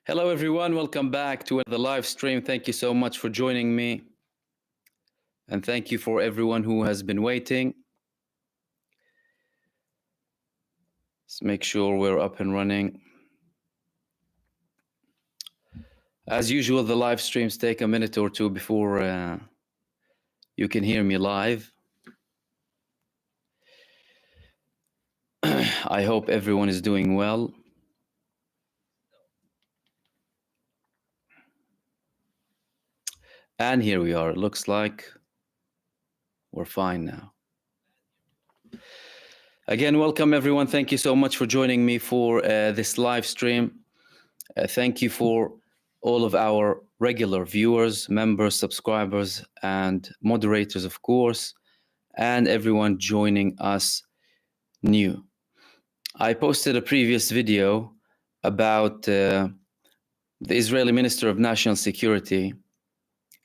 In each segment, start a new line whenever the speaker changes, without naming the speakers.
Hello, everyone. Welcome back to the live stream. Thank you so much for joining me. And thank you for everyone who has been waiting. Let's make sure we're up and running. As usual, the live streams take a minute or two before you can hear me live. I hope everyone is doing well. And here we are. It looks like we're fine now. Again, welcome everyone. Thank you so much for joining me for this live stream. Thank you for all of our regular viewers, members, subscribers, and moderators, of course, and everyone joining us new. I posted a previous video about the Israeli Minister of National Security,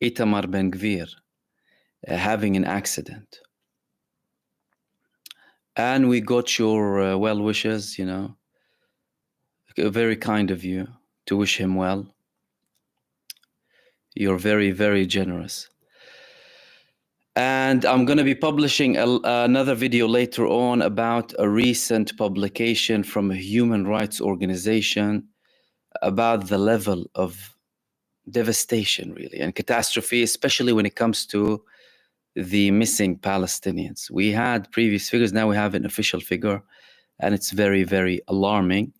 Itamar Ben-Gvir, having an accident. And we got your well wishes, very kind of you to wish him well. You're very, very generous. And I'm going to be publishing another video later on about a recent publication from a human rights organization about the level of devastation, really, and catastrophe, especially when it comes to the missing Palestinians. We had previous figures, now we have an official figure, and it's very, very alarming.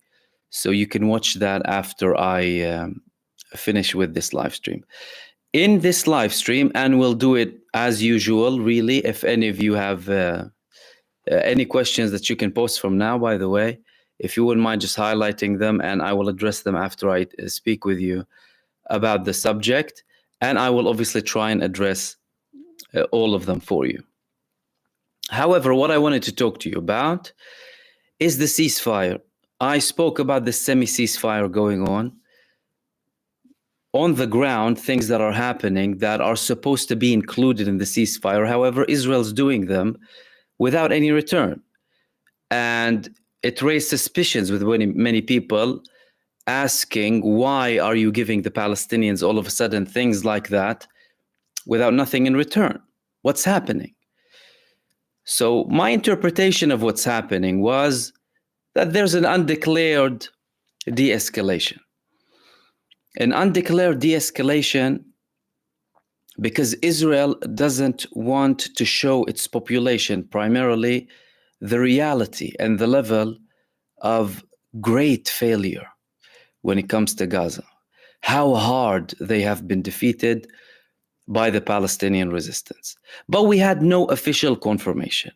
So you can watch that after I finish with this live stream. In this live stream, and we'll do it as usual, really, if any of you have any questions that you can post from now, by the way, if you wouldn't mind just highlighting them, and I will address them after I speak with you about the subject, and I will obviously try and address all of them for you. However, what I wanted to talk to you about is the ceasefire. I spoke about the semi-ceasefire going on the ground, things that are happening that are supposed to be included in the ceasefire. However, Israel's doing them without any return. And it raised suspicions with many people asking, why are you giving the Palestinians all of a sudden things like that without nothing in return? What's happening? So my interpretation of what's happening was that there's an undeclared de-escalation. An undeclared de-escalation because Israel doesn't want to show its population primarily the reality and the level of great failure when it comes to Gaza. How hard they have been defeated by the Palestinian resistance. But we had no official confirmation.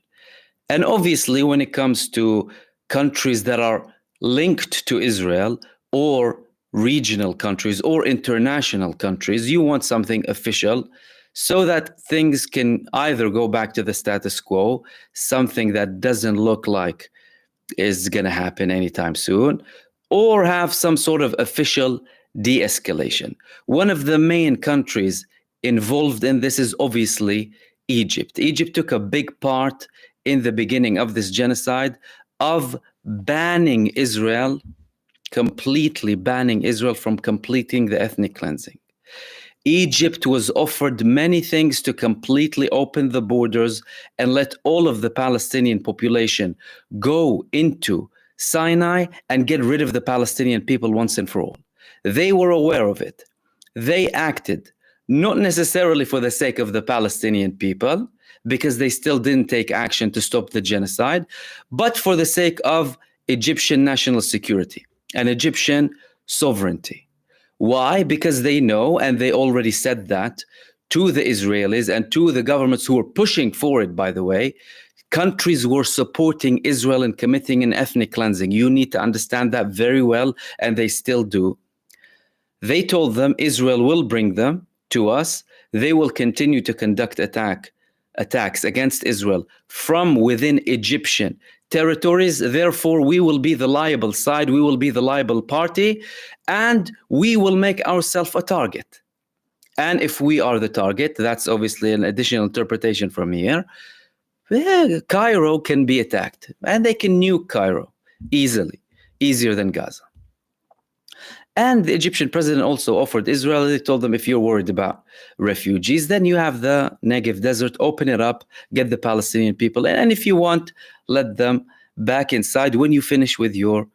And obviously, when it comes to countries that are linked to Israel or regional countries or international countries, you want something official so that things can either go back to the status quo, something that doesn't look like is going to happen anytime soon, or have some sort of official de-escalation. One of the main countries involved in this is obviously Egypt. Egypt took a big part in the beginning of this genocide of banning Israel, completely banning Israel from completing the ethnic cleansing. Egypt was offered many things to completely open the borders and let all of the Palestinian population go into Sinai and get rid of the Palestinian people once and for all. They were aware of it. They acted, not necessarily for the sake of the Palestinian people, because they still didn't take action to stop the genocide, but for the sake of Egyptian national security and Egyptian sovereignty. Why? Because they know, and they already said that to the Israelis and to the governments who were pushing for it, by the way, countries were supporting Israel in committing an ethnic cleansing. You need to understand that very well, and they still do. They told them Israel will bring them to us. They will continue to conduct attacks against Israel from within Egyptian territories. Therefore, we will be the liable side, we will be the liable party, and we will make ourselves a target. And if we are the target, that's obviously an additional interpretation from here. Cairo can be attacked, and they can nuke Cairo easily, easier than Gaza. And the Egyptian president also offered Israel, they told them, if you're worried about refugees, then you have the Negev desert, open it up, get the Palestinian people, and if you want, let them back inside when you finish with your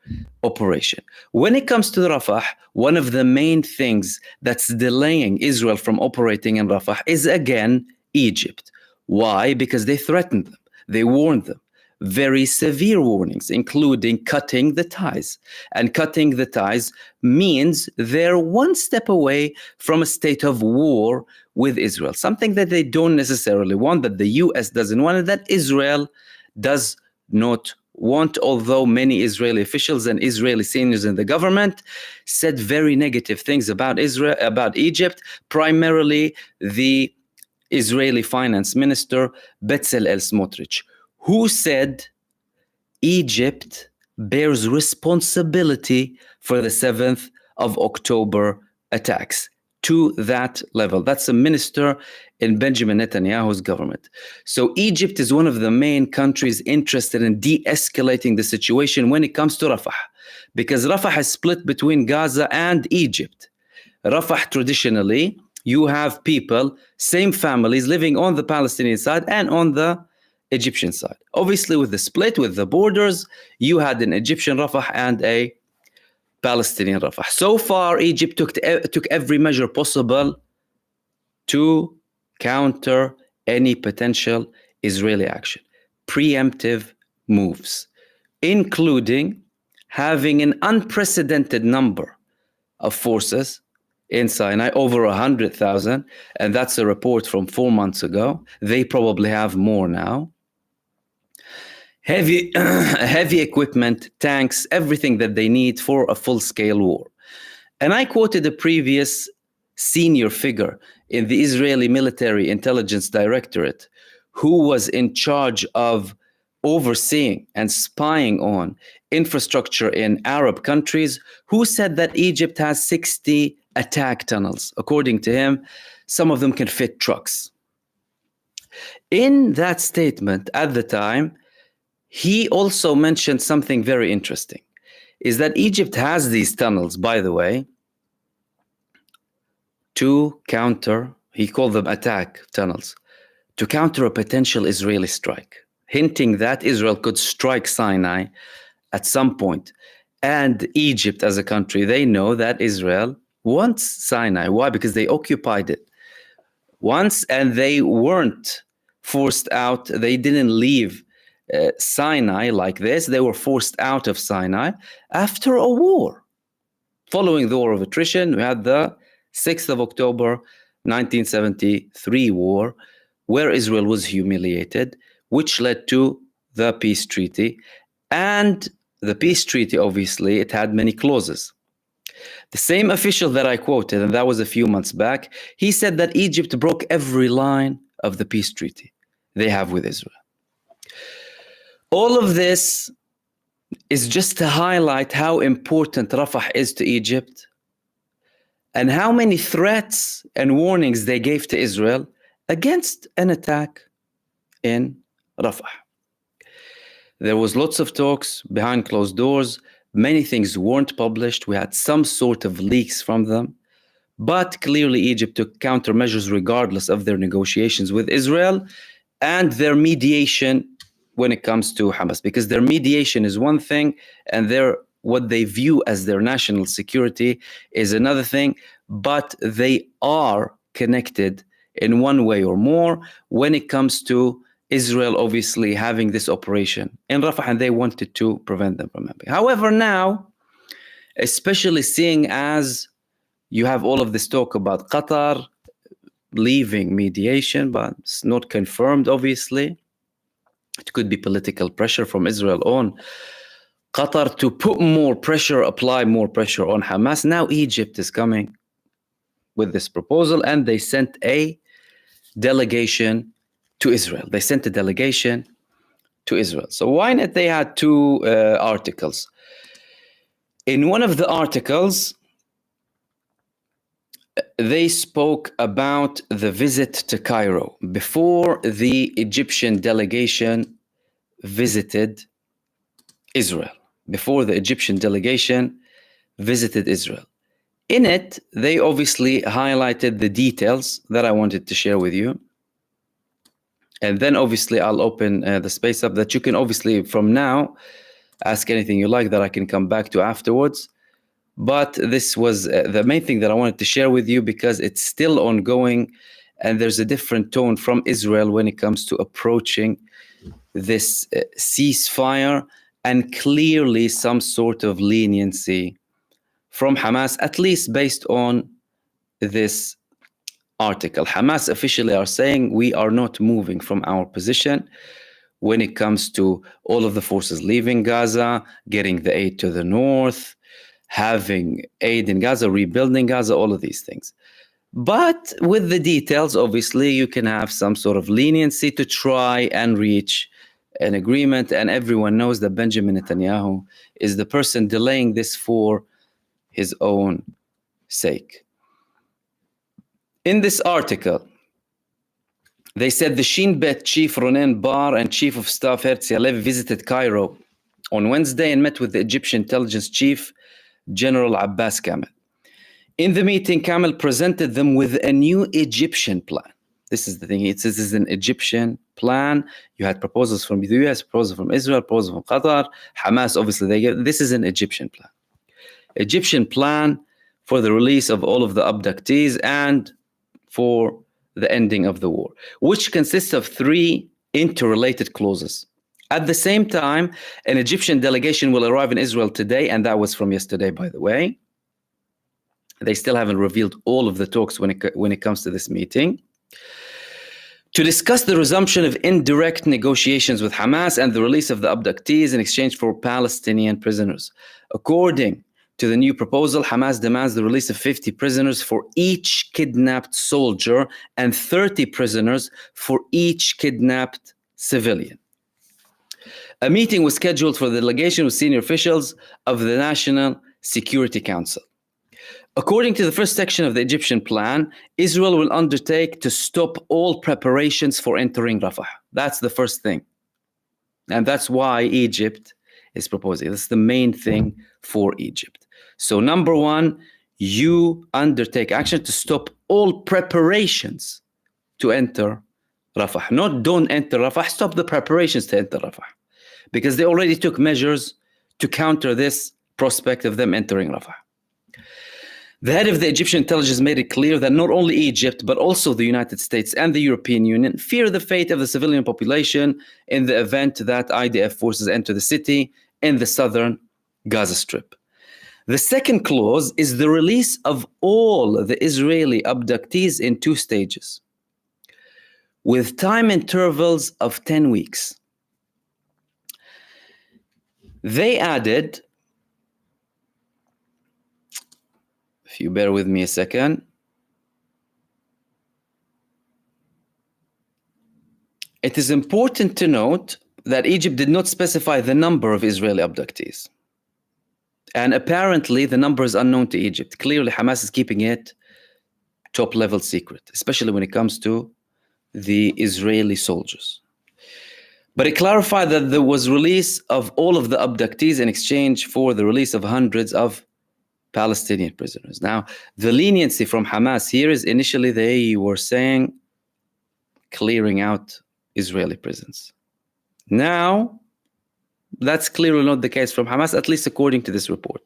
operation. When it comes to Rafah, one of the main things that's delaying Israel from operating in Rafah is again Egypt. Why? Because they threatened them, they warned them. Very severe warnings, including cutting the ties. And cutting the ties means they're one step away from a state of war with Israel, something that they don't necessarily want, that the US doesn't want, and that Israel does not want, although many Israeli officials and Israeli seniors in the government said very negative things about Israel, about Egypt, primarily the Israeli finance minister, Bezalel Smotrich, who said Egypt bears responsibility for the 7th of October attacks to that level. That's a minister in Benjamin Netanyahu's government. So Egypt is one of the main countries interested in de-escalating the situation when it comes to Rafah, because Rafah is split between Gaza and Egypt. Rafah, traditionally, you have people, same families, living on the Palestinian side and on the Egyptian side. Obviously, with the split, with the borders, you had an Egyptian Rafah and a Palestinian Rafah. So far, Egypt took every measure possible to counter any potential Israeli action. Preemptive moves, including having an unprecedented number of forces in Sinai, over 100,000, and that's a report from 4 months ago. They probably have more now. Heavy equipment, tanks, everything that they need for a full-scale war. And I quoted a previous senior figure in the Israeli Military Intelligence Directorate who was in charge of overseeing and spying on infrastructure in Arab countries, who said that Egypt has 60 attack tunnels. According to him, some of them can fit trucks. In that statement at the time, he also mentioned something very interesting, is that Egypt has these tunnels, by the way, to counter, he called them attack tunnels, to counter a potential Israeli strike, hinting that Israel could strike Sinai at some point. And Egypt as a country, they know that Israel wants Sinai. Why? Because they occupied it once and they weren't forced out. They didn't leave Sinai like this. They were forced out of Sinai after a war. Following the war of attrition, we had the 6th of October 1973 war, where Israel was humiliated, which led to the peace treaty. And the peace treaty, obviously, it had many clauses. The same official that I quoted, and that was a few months back, he said that Egypt broke every line of the peace treaty they have with Israel. All of this is just to highlight how important Rafah is to Egypt and how many threats and warnings they gave to Israel against an attack in Rafah. There was lots of talks behind closed doors. Many things weren't published. We had some sort of leaks from them. But clearly Egypt took countermeasures regardless of their negotiations with Israel and their mediation when it comes to Hamas, because their mediation is one thing and what they view as their national security is another thing, but they are connected in one way or more when it comes to Israel obviously having this operation in Rafah, and they wanted to prevent them from having. However, now, especially seeing as you have all of this talk about Qatar leaving mediation, but it's not confirmed, obviously. It could be political pressure from Israel on Qatar to put more pressure, apply more pressure on Hamas. Now Egypt is coming with this proposal, and they sent a delegation to Israel. They sent a delegation to Israel. So why not? They had two articles. In one of the articles, they spoke about the visit to Cairo before the Egyptian delegation visited Israel. Before the Egyptian delegation visited Israel. In it, they obviously highlighted the details that I wanted to share with you. And then obviously I'll open the space up that you can obviously from now ask anything you like that I can come back to afterwards. But this was the main thing that I wanted to share with you because it's still ongoing and there's a different tone from Israel when it comes to approaching this ceasefire and clearly some sort of leniency from Hamas, at least based on this article. Hamas officially are saying we are not moving from our position when it comes to all of the forces leaving Gaza, getting the aid to the north, having aid in Gaza, rebuilding Gaza, all of these things. But with the details, obviously, you can have some sort of leniency to try and reach an agreement. And everyone knows that Benjamin Netanyahu is the person delaying this for his own sake. In this article, they said the Shin Bet chief Ronen Bar and chief of staff Herzi Halevi visited Cairo on Wednesday and met with the Egyptian intelligence chief, General Abbas Kamel. In the meeting, Kamel presented them with a new Egyptian plan. This is the thing. It says this is an Egyptian plan. You had proposals from the US, proposals from Israel, proposals from Qatar, Hamas, obviously they gave. This is an Egyptian plan. Egyptian plan for the release of all of the abductees and for the ending of the war, which consists of 3 interrelated clauses. At the same time, an Egyptian delegation will arrive in Israel today, and that was from yesterday, by the way. They still haven't revealed all of the talks when it comes to this meeting, to discuss the resumption of indirect negotiations with Hamas and the release of the abductees in exchange for Palestinian prisoners. According to the new proposal, Hamas demands the release of 50 prisoners for each kidnapped soldier and 30 prisoners for each kidnapped civilian. A meeting was scheduled for the delegation with senior officials of the National Security Council. According to the first section of the Egyptian plan, Israel will undertake to stop all preparations for entering Rafah. That's the first thing. And that's why Egypt is proposing. That's the main thing for Egypt. So number 1, you undertake action to stop all preparations to enter Rafah. Not don't enter Rafah, stop the preparations to enter Rafah. Because they already took measures to counter this prospect of them entering Rafah. The head of the Egyptian intelligence made it clear that not only Egypt, but also the United States and the European Union fear the fate of the civilian population in the event that IDF forces enter the city in the southern Gaza Strip. The second clause is the release of all the Israeli abductees in 2 stages, with time intervals of 10 weeks. They added, if you bear with me a second, it is important to note that Egypt did not specify the number of Israeli abductees. And apparently the number is unknown to Egypt. Clearly Hamas is keeping it top-level secret, especially when it comes to the Israeli soldiers. But it clarified that there was release of all of the abductees in exchange for the release of hundreds of Palestinian prisoners. Now, the leniency from Hamas here is initially they were saying clearing out Israeli prisons. Now, that's clearly not the case from Hamas, at least according to this report.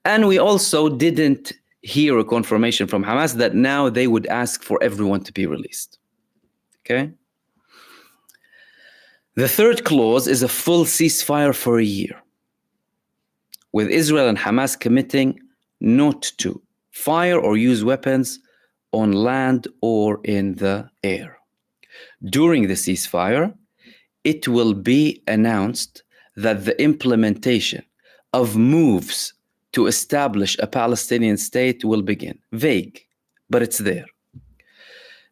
And we also didn't hear a confirmation from Hamas that now they would ask for everyone to be released. Okay? The third clause is a full ceasefire for a year, with Israel and Hamas committing not to fire or use weapons on land or in the air. During the ceasefire, it will be announced that the implementation of moves to establish a Palestinian state will begin. Vague, but it's there.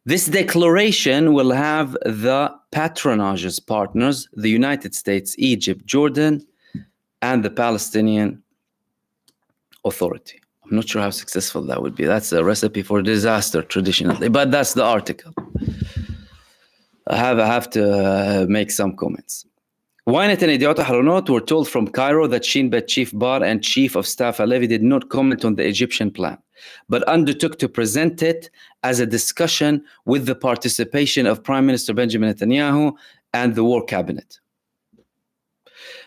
This declaration will have the patronage's partners, the United States, Egypt, Jordan, and the Palestinian Authority. I'm not sure how successful that would be. That's a recipe for disaster traditionally, but that's the article. I have to make some comments. Ynet and Idiot Ahronot were told from Cairo that Shin Bet Chief Bar and Chief of Staff Halevi did not comment on the Egyptian plan. but undertook to present it as a discussion with the participation of Prime Minister Benjamin Netanyahu and the war cabinet.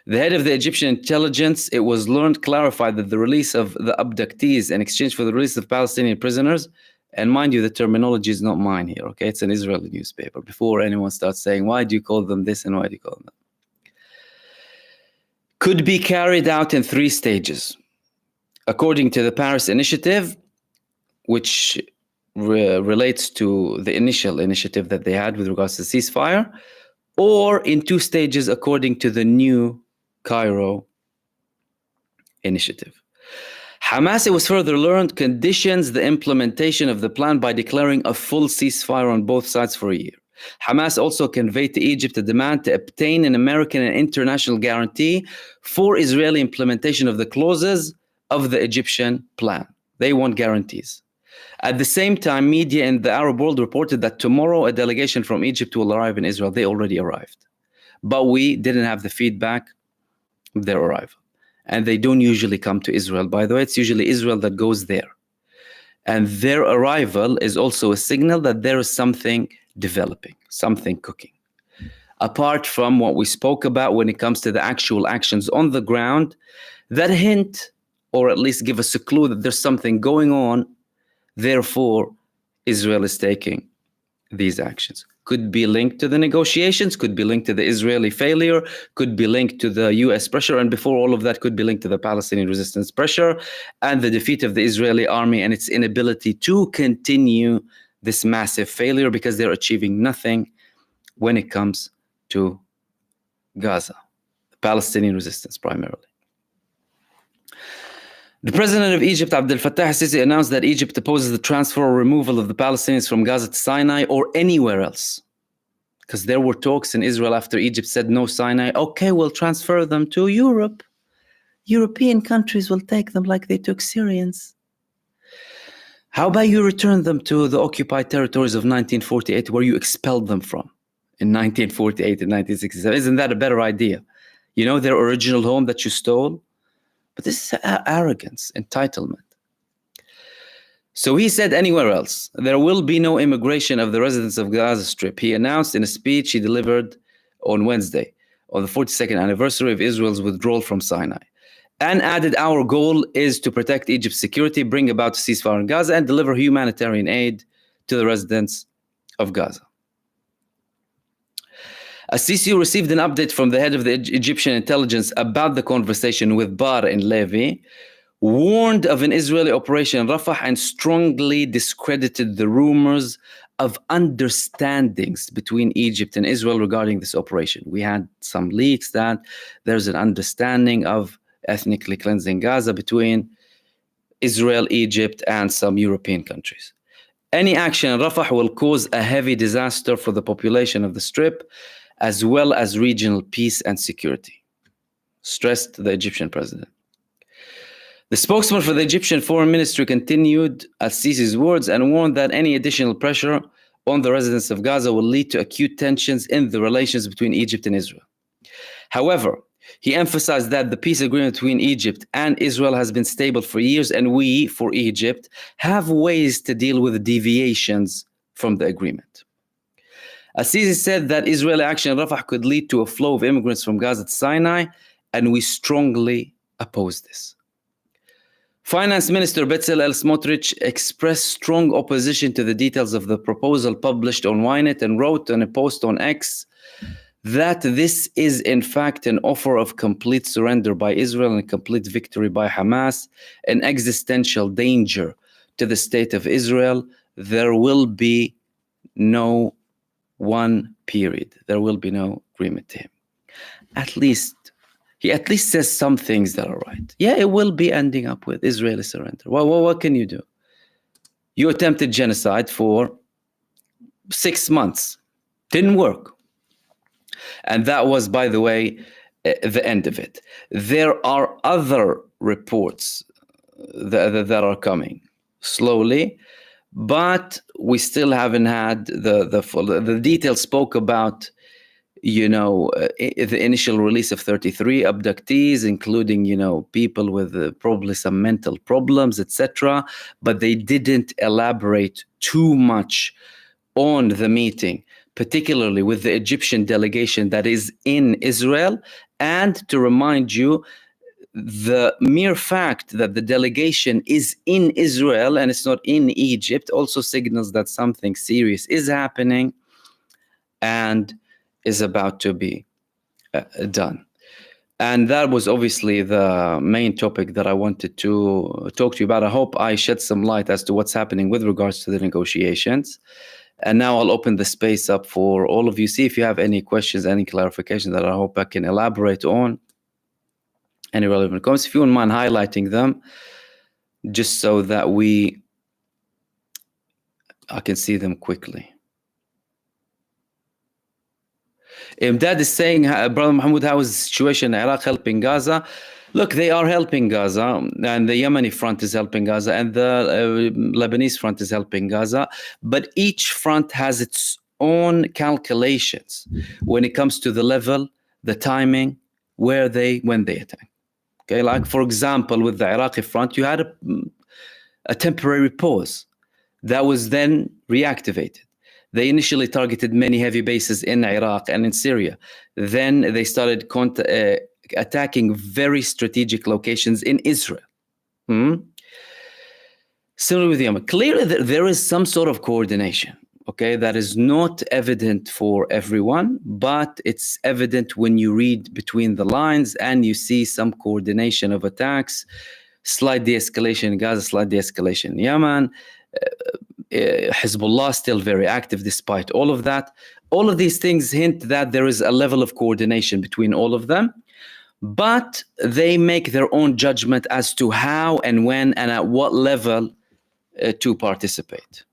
The head of the Egyptian intelligence, it was learned, clarified that the release of the abductees in exchange for the release of Palestinian prisoners, and mind you, the terminology is not mine here, okay? It's an Israeli newspaper. Before anyone starts saying, why do you call them this and why do you call them that? Could be carried out in 3 stages. According to the Paris Initiative, which relates to the initial initiative that they had with regards to ceasefire, or in 2 stages according to the new Cairo initiative. Hamas, it was further learned, conditions the implementation of the plan by declaring a full ceasefire on both sides for a year. Hamas also conveyed to Egypt a demand to obtain an American and international guarantee for Israeli implementation of the clauses of the Egyptian plan. They want guarantees. At the same time, media in the Arab world reported that tomorrow a delegation from Egypt will arrive in Israel. They already arrived. But we didn't have the feedback of their arrival. And they don't usually come to Israel. By the way, it's usually Israel that goes there. And their arrival is also a signal that there is something developing, something cooking. Apart from what we spoke about when it comes to the actual actions on the ground, that hint, or at least give us a clue that there's something going on. Therefore, Israel is taking these actions. Could be linked to the negotiations, could be linked to the Israeli failure, could be linked to the US pressure, and before all of that could be linked to the Palestinian resistance pressure and the defeat of the Israeli army and its inability to continue this massive failure because they're achieving nothing when it comes to Gaza, the Palestinian resistance primarily. The president of Egypt, Abdel Fattah al-Sisi, announced that Egypt opposes the transfer or removal of the Palestinians from Gaza to Sinai or anywhere else. Because there were talks in Israel after Egypt said no Sinai. Okay, we'll transfer them to Europe. European countries will take them like they took Syrians. How about you return them to the occupied territories of 1948 where you expelled them from in 1948 and 1967? Isn't that a better idea? You know, their original home that you stole? But this is arrogance, entitlement. So he said anywhere else, there will be no immigration of the residents of Gaza Strip. He announced in a speech he delivered on Wednesday, on the 42nd anniversary of Israel's withdrawal from Sinai, and added, our goal is to protect Egypt's security, bring about a ceasefire in Gaza, and deliver humanitarian aid to the residents of Gaza. Al-Sisi received an update from the head of the Egyptian intelligence about the conversation with Bar and Levy, warned of an Israeli operation in Rafah, and strongly discredited the rumors of understandings between Egypt and Israel regarding this operation. We had some leaks that there's an understanding of ethnically cleansing Gaza between Israel, Egypt, and some European countries. Any action in Rafah will cause a heavy disaster for the population of the Strip, as well as regional peace and security, stressed the Egyptian president. The spokesman for the Egyptian Foreign Ministry continued Al-Sisi's words and warned that any additional pressure on the residents of Gaza will lead to acute tensions in the relations between Egypt and Israel. However, he emphasized that the peace agreement between Egypt and Israel has been stable for years, and we, for Egypt, have ways to deal with deviations from the agreement. Al-Sisi said that Israeli action in Rafah could lead to a flow of immigrants from Gaza to Sinai, and we strongly oppose this. Finance Minister Bezalel Smotrich expressed strong opposition to the details of the proposal published on Ynet and wrote in a post on X that this is in fact an offer of complete surrender by Israel and complete victory by Hamas, an existential danger to the state of Israel. There will be no one period. There will be no agreement to him. He at least says some things that are right. Yeah, it will be ending up with Israeli surrender. Well, what can you do? You attempted genocide for 6 months. Didn't work. And that was, by the way, the end of it. There are other reports that are coming slowly, but we still haven't had the full. The details spoke about the initial release of 33 abductees, including, people with probably some mental problems, etc. But they didn't elaborate too much on the meeting, particularly with the Egyptian delegation that is in Israel. And to remind you, the mere fact that the delegation is in Israel and it's not in Egypt also signals that something serious is happening and is about to be done. And that was obviously the main topic that I wanted to talk to you about. I hope I shed some light as to what's happening with regards to the negotiations. And now I'll open the space up for all of you. See if you have any questions, any clarifications that I hope I can elaborate on. Any relevant comments, if you wouldn't mind highlighting them, just so that I can see them quickly. Imdad is saying, Brother Mahmoud, how is the situation in Iraq helping Gaza? Look, they are helping Gaza, and the Yemeni front is helping Gaza, and the Lebanese front is helping Gaza. But each front has its own calculations when it comes to the level, the timing, when they attack. Okay, like for example, with the Iraqi front, you had a temporary pause that was then reactivated. They initially targeted many heavy bases in Iraq and in Syria. Then they started attacking very strategic locations in Israel. Similar with Yemen. Clearly, there is some sort of coordination, okay, that is not evident for everyone, but it's evident when you read between the lines and you see some coordination of attacks, slight de-escalation in Gaza, slight de-escalation in Yemen. Hezbollah still very active despite all of that. All of these things hint that there is a level of coordination between all of them, but they make their own judgment as to how and when and at what level to participate.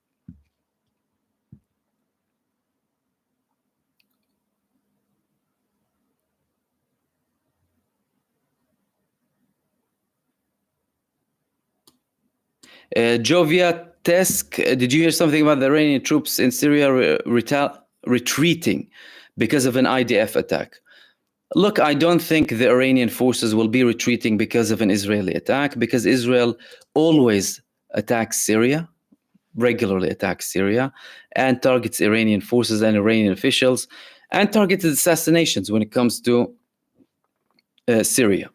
Jovia Tesk, did you hear something about the Iranian troops in Syria retreating because of an IDF attack? Look, I don't think the Iranian forces will be retreating because of an Israeli attack, because Israel always attacks Syria, regularly attacks Syria, and targets Iranian forces and Iranian officials, and targeted assassinations when it comes to Syria.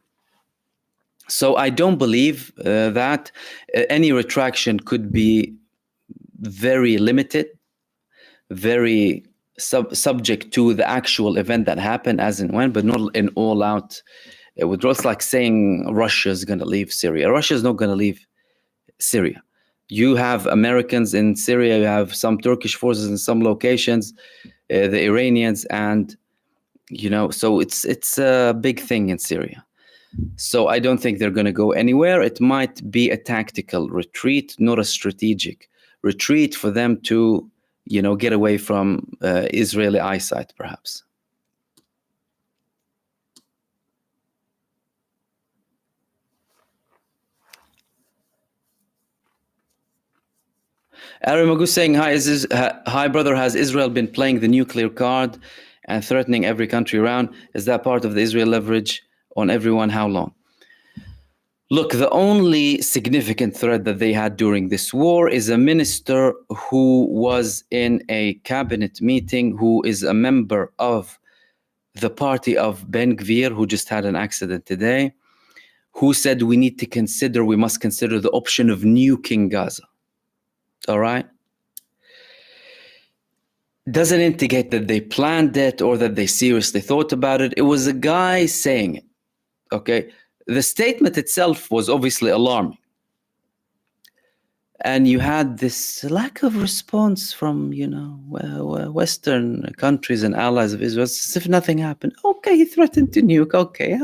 So I don't believe that any retraction could be very limited, very subject to the actual event that happened as and when, but not an all-out withdrawal. It's like saying Russia is going to leave Syria. Russia is not going to leave Syria. You have Americans in Syria, you have some Turkish forces in some locations, the Iranians, and so it's a big thing in Syria. So I don't think they're going to go anywhere. It might be a tactical retreat, not a strategic retreat for them to, get away from Israeli eyesight, perhaps. Ari Magu saying, hi brother, has Israel been playing the nuclear card and threatening every country around? Is that part of the Israel leverage on everyone? How long? Look, the only significant threat that they had during this war is a minister who was in a cabinet meeting, who is a member of the party of Ben Gvir, who just had an accident today, who said we must consider the option of nuking Gaza. All right? Doesn't indicate that they planned it or that they seriously thought about it. It was a guy saying it, okay? The statement itself was obviously alarming. And you had this lack of response from, Western countries and allies of Israel, as if nothing happened. Okay, he threatened to nuke. Okay,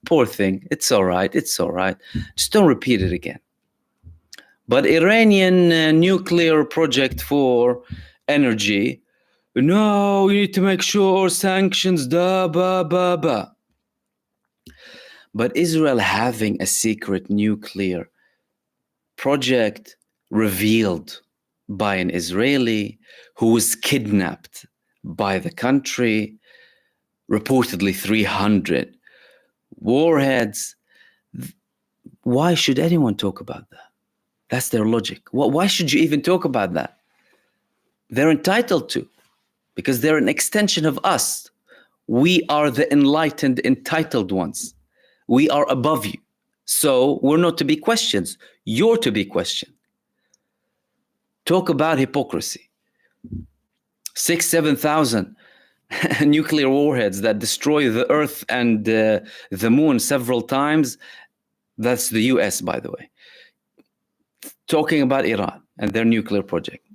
poor thing. It's all right. It's all right. Just don't repeat it again. But Iranian nuclear project for energy, no, we need to make sure sanctions, ba. But Israel having a secret nuclear project revealed by an Israeli who was kidnapped by the country, reportedly 300 warheads. Why should anyone talk about that? That's their logic. Why should you even talk about that? They're entitled to, because they're an extension of us. We are the enlightened, entitled ones. We are above you. So we're not to be questioned. You're to be questioned. Talk about hypocrisy. 6,000-7,000 nuclear warheads that destroy the Earth and the Moon several times. That's the US, by the way. Talking about Iran and their nuclear project.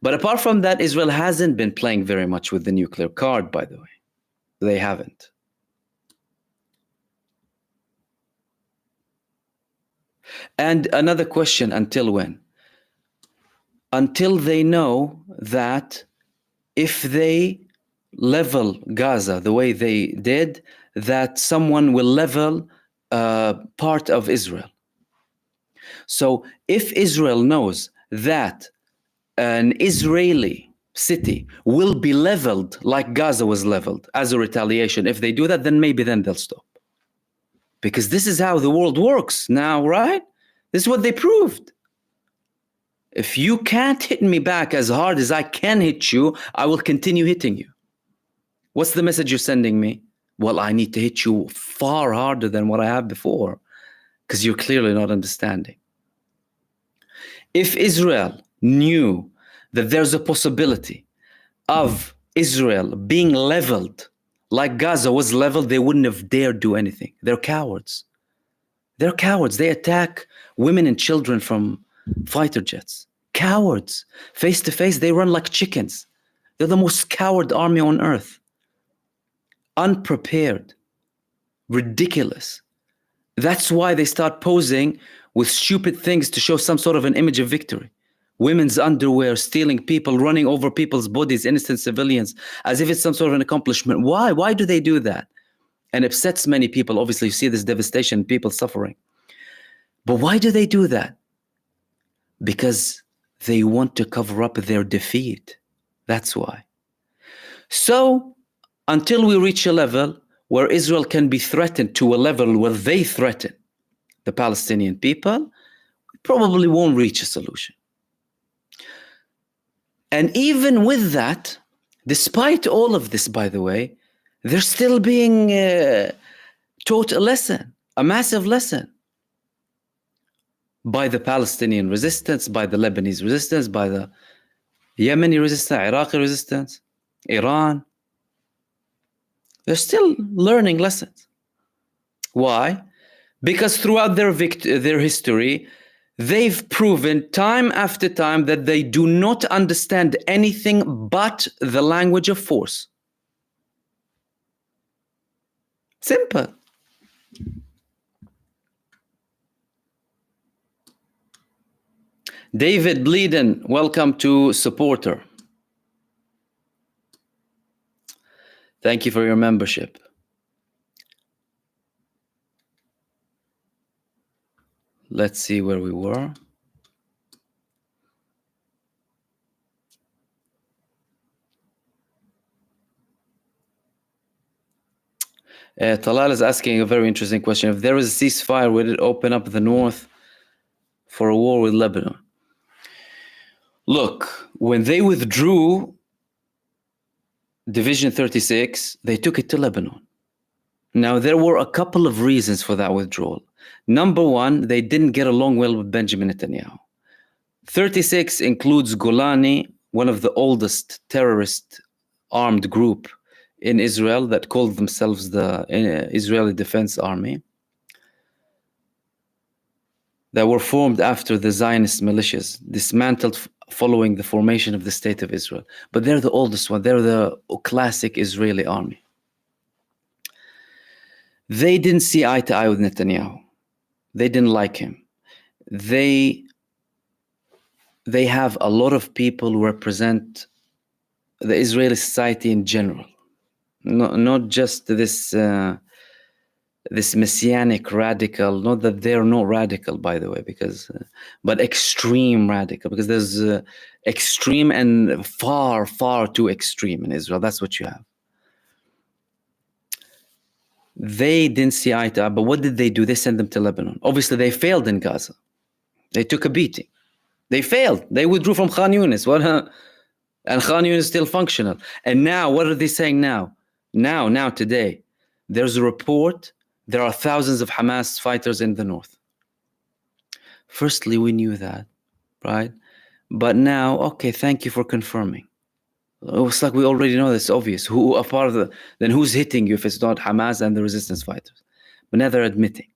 But apart from that, Israel hasn't been playing very much with the nuclear card, by the way. They haven't. And another question, until when? Until they know that if they level Gaza the way they did, that someone will level part of Israel. So if Israel knows that an Israeli city will be leveled like Gaza was leveled as a retaliation, if they do that, then maybe then they'll stop. Because this is how the world works now, right? This is what they proved. If you can't hit me back as hard as I can hit you, I will continue hitting you. What's the message you're sending me? Well, I need to hit you far harder than what I have before, because you're clearly not understanding. If Israel knew that there's a possibility of Israel being leveled like Gaza was leveled, they wouldn't have dared do anything. They're cowards. They're cowards. They attack women and children from fighter jets. Cowards. Face to face, they run like chickens. They're the most coward army on earth. Unprepared. Ridiculous. That's why they start posing with stupid things to show some sort of an image of victory. Women's underwear, stealing people, running over people's bodies, innocent civilians, as if it's some sort of an accomplishment. Why? Why do they do that? And upsets many people. Obviously, you see this devastation, people suffering. But why do they do that? Because they want to cover up their defeat. That's why. So, until we reach a level where Israel can be threatened to a level where they threaten the Palestinian people, we probably won't reach a solution. And even with that, despite all of this, by the way, they're still being taught a lesson, a massive lesson, by the Palestinian resistance, by the Lebanese resistance, by the Yemeni resistance, Iraqi resistance, Iran. They're still learning lessons. Why? Because throughout their history, they've proven time after time that they do not understand anything but the language of force. Simple. David Bleeden, welcome to Supporter. Thank you for your membership. Let's see where we were. Talal is asking a very interesting question. If there is a ceasefire, would it open up the north for a war with Lebanon? Look, when they withdrew Division 36, they took it to Lebanon. Now, there were a couple of reasons for that withdrawal. Number one, they didn't get along well with Benjamin Netanyahu. 36 includes Golani, one of the oldest terrorist armed group in Israel that called themselves the Israeli Defense Army, that were formed after the Zionist militias, dismantled following the formation of the State of Israel. But they're the oldest one. They're the classic Israeli army. They didn't see eye to eye with Netanyahu. They didn't like him. They have a lot of people who represent the Israeli society in general, not just this messianic radical. Not that they're not radical, by the way, but extreme radical. Because there's extreme and far, far too extreme in Israel. That's what you have. They didn't see eye to eye, but what did they do? They sent them to Lebanon. Obviously, they failed in Gaza. They took a beating. They failed. They withdrew from Khan Yunis. And Khan Yunis is still functional. And now, what are they saying now? Now, today, there's a report. There are thousands of Hamas fighters in the north. Firstly, we knew that, right? But now, okay, thank you for confirming. It's like we already know that's obvious. Who are part of then who's hitting you if it's not Hamas and the resistance fighters? But now they're admitting.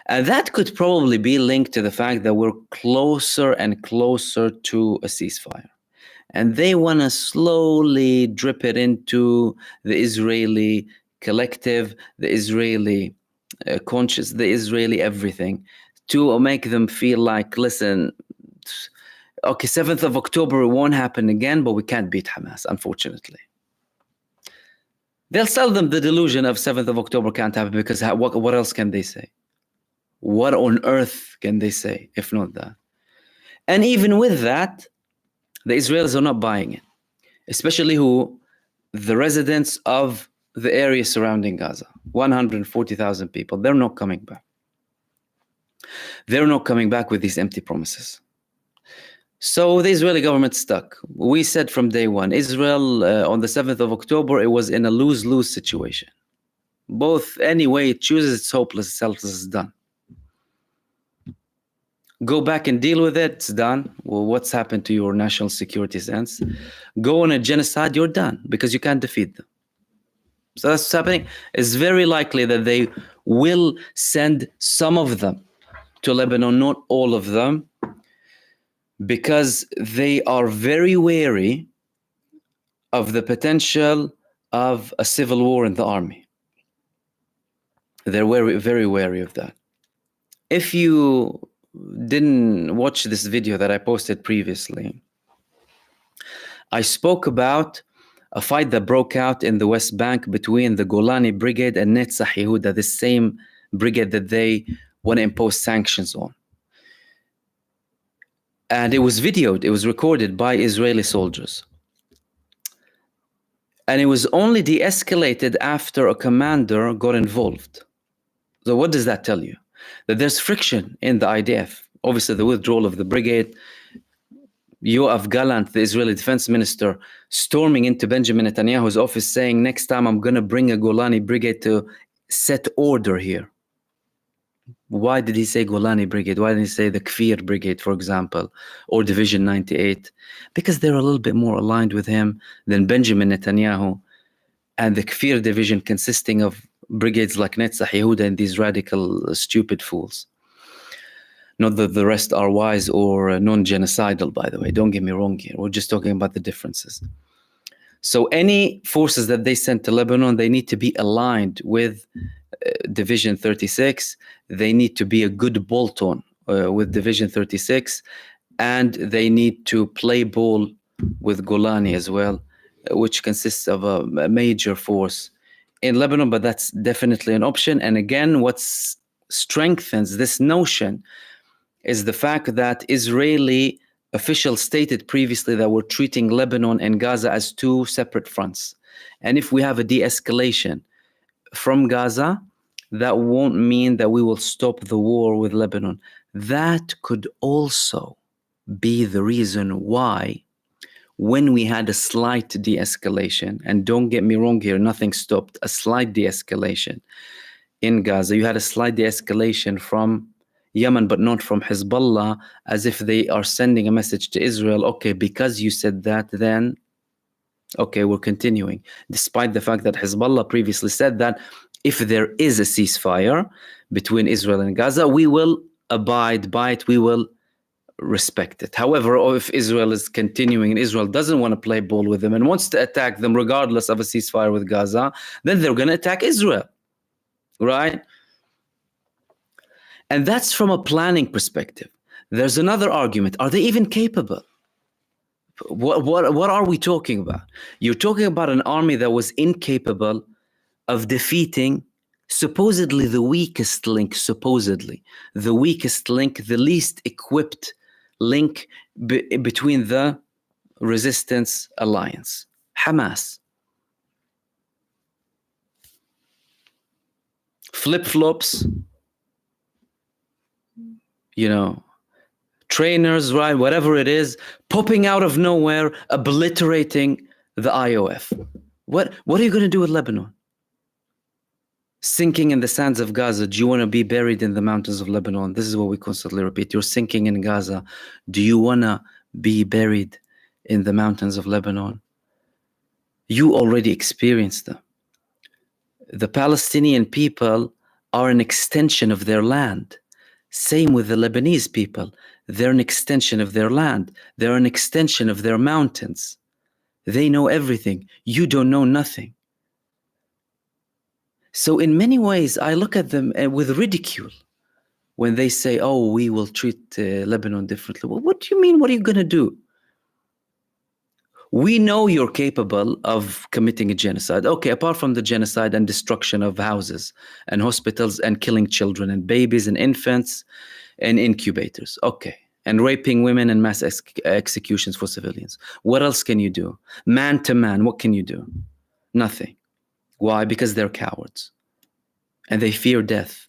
And that could probably be linked to the fact that we're closer and closer to a ceasefire. And they want to slowly drip it into the Israeli collective, the Israeli conscious, the Israeli everything, to make them feel like, listen, okay, 7th of October, it won't happen again, but we can't beat Hamas, unfortunately. They'll sell them the delusion of 7th of October can't happen because what else can they say? What on earth can they say if not that? And even with that, the Israelis are not buying it, especially the residents of the area surrounding Gaza, 140,000 people. They're not coming back. They're not coming back with these empty promises. So the Israeli government stuck. We said from day one, Israel on the 7th of October, it was in a lose-lose situation. Both, any way it chooses, it's hopeless, it's helpless, it's done. Go back and deal with it, it's done. Well, what's happened to your national security sense? Go on a genocide, you're done, because you can't defeat them. So that's what's happening. It's very likely that they will send some of them to Lebanon, not all of them, because they are very wary of the potential of a civil war in the army. They're very wary of that. If you didn't watch this video that I posted previously, I spoke about a fight that broke out in the West Bank between the Golani Brigade and Netzach Yehuda, the same brigade that they want to impose sanctions on. And it was videoed, it was recorded by Israeli soldiers. And it was only de-escalated after a commander got involved. So what does that tell you? That there's friction in the IDF. Obviously, the withdrawal of the brigade, Yoav Gallant, the Israeli defense minister, storming into Benjamin Netanyahu's office saying, next time I'm going to bring a Golani brigade to set order here. Why did he say Golani Brigade? Why didn't he say the Kfir Brigade, for example, or Division 98? Because they're a little bit more aligned with him than Benjamin Netanyahu. And the Kfir Division consisting of brigades like Netzach Yehuda and these radical, stupid fools. Not that the rest are wise or non-genocidal, by the way. Don't get me wrong here. We're just talking about the differences. So any forces that they send to Lebanon, they need to be aligned with Division 36. They need to be a good bolt-on with Division 36. And they need to play ball with Golani as well, which consists of a major force in Lebanon, but that's definitely an option. And again, what strengthens this notion is the fact that Israeli officials stated previously that we're treating Lebanon and Gaza as two separate fronts. And if we have a de-escalation from Gaza, that won't mean that we will stop the war with Lebanon. That could also be the reason why, when we had a slight de-escalation, and don't get me wrong here, nothing stopped, a slight de-escalation in Gaza. You had a slight de-escalation from Yemen, but not from Hezbollah, as if they are sending a message to Israel, okay, because you said that, then, okay, we're continuing. Despite the fact that Hezbollah previously said that if there is a ceasefire between Israel and Gaza, we will abide by it, we will respect it. However, if Israel is continuing and Israel doesn't want to play ball with them and wants to attack them regardless of a ceasefire with Gaza, then they're going to attack Israel, right? And that's from a planning perspective. There's another argument. Are they even capable? What are we talking about? You're talking about an army that was incapable of defeating supposedly the weakest link, the least equipped link between the resistance alliance, Hamas. flip-flops, trainers, right? Whatever it is, popping out of nowhere, obliterating the IOF. What are you going to do with Lebanon? Sinking in the sands of Gaza. Do you want to be buried in the mountains of Lebanon? This is what we constantly repeat. You're sinking in Gaza. Do you want to be buried in the mountains of Lebanon? You already experienced them. The Palestinian people are an extension of their land. Same with the Lebanese people. They're an extension of their land. They're an extension of their mountains. They know everything. You don't know nothing. So in many ways, I look at them with ridicule when they say, oh, we will treat Lebanon differently. Well, what do you mean? What are you going to do? We know you're capable of committing a genocide. Okay, apart from the genocide and destruction of houses and hospitals and killing children and babies and infants and incubators. Okay. And raping women and mass executions for civilians. What else can you do? Man to man, what can you do? Nothing. Why? Because they're cowards. And they fear death.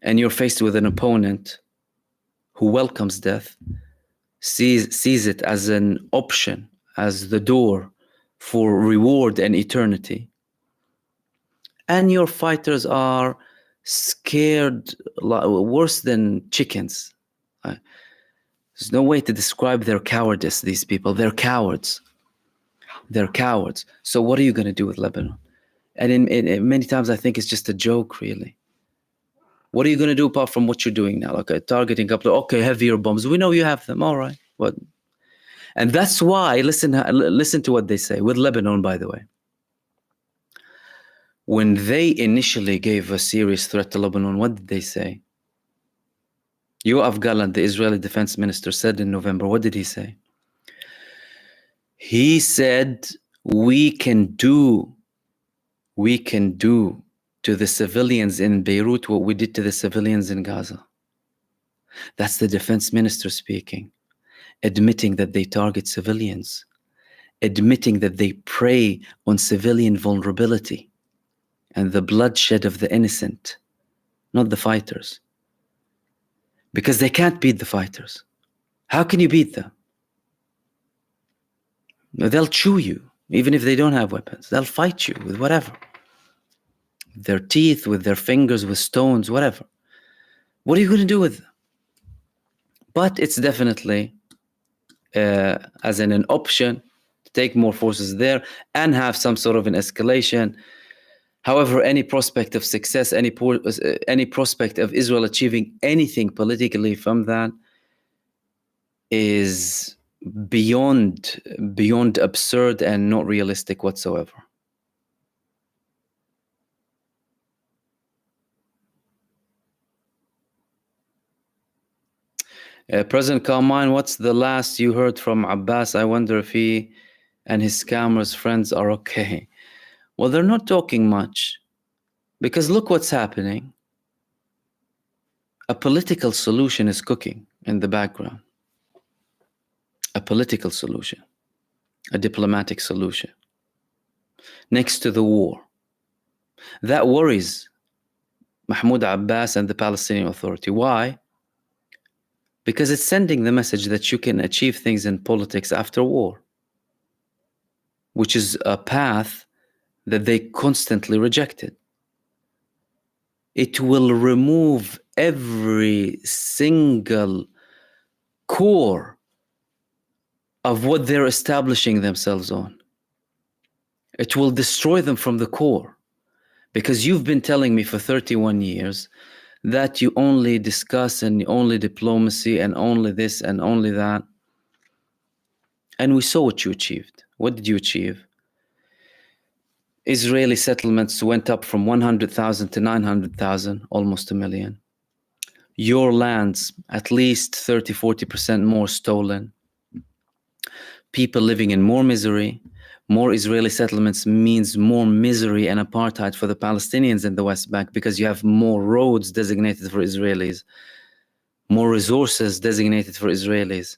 And you're faced with an opponent who welcomes death, sees it as an option, as the door for reward and eternity. And your fighters are scared, worse than chickens. There's no way to describe their cowardice, these people. They're cowards. They're cowards. So what are you going to do with Lebanon? And in many times, I think it's just a joke, really. What are you going to do apart from what you're doing now? Okay, targeting up, okay, heavier bombs. We know you have them. All right. What? And that's why, listen to what they say with Lebanon, by the way. When they initially gave a serious threat to Lebanon, what did they say? Yoav Gallant, the Israeli defense minister, said in November, what did he say? He said, we can do to the civilians in Beirut what we did to the civilians in Gaza. That's the defense minister speaking, admitting that they target civilians, admitting that they prey on civilian vulnerability and the bloodshed of the innocent, not the fighters. Because they can't beat the fighters. How can you beat them? They'll chew you, even if they don't have weapons. They'll fight you with whatever. With their teeth, with their fingers, with stones, whatever. What are you going to do with them? But it's definitely, as an option, to take more forces there and have some sort of an escalation. However, any prospect of success, any prospect of Israel achieving anything politically from that is beyond absurd and not realistic whatsoever. President Carmine, what's the last you heard from Abbas? I wonder if he and his scammers friends are okay. Well, they're not talking much, because look what's happening. A political solution is cooking in the background. A political solution, a diplomatic solution, next to the war. That worries Mahmoud Abbas and the Palestinian Authority. Why? Because it's sending the message that you can achieve things in politics after war, which is a path that they constantly rejected. It will remove every single core of what they're establishing themselves on. It will destroy them from the core, because you've been telling me for 31 years that you only discuss and only diplomacy and only this and only that. And we saw what you achieved. What did you achieve? Israeli settlements went up from 100,000 to 900,000, almost 1 million. Your lands, at least 30-40% more stolen. People living in more misery. More Israeli settlements means more misery and apartheid for the Palestinians in the West Bank, because you have more roads designated for Israelis, more resources designated for Israelis,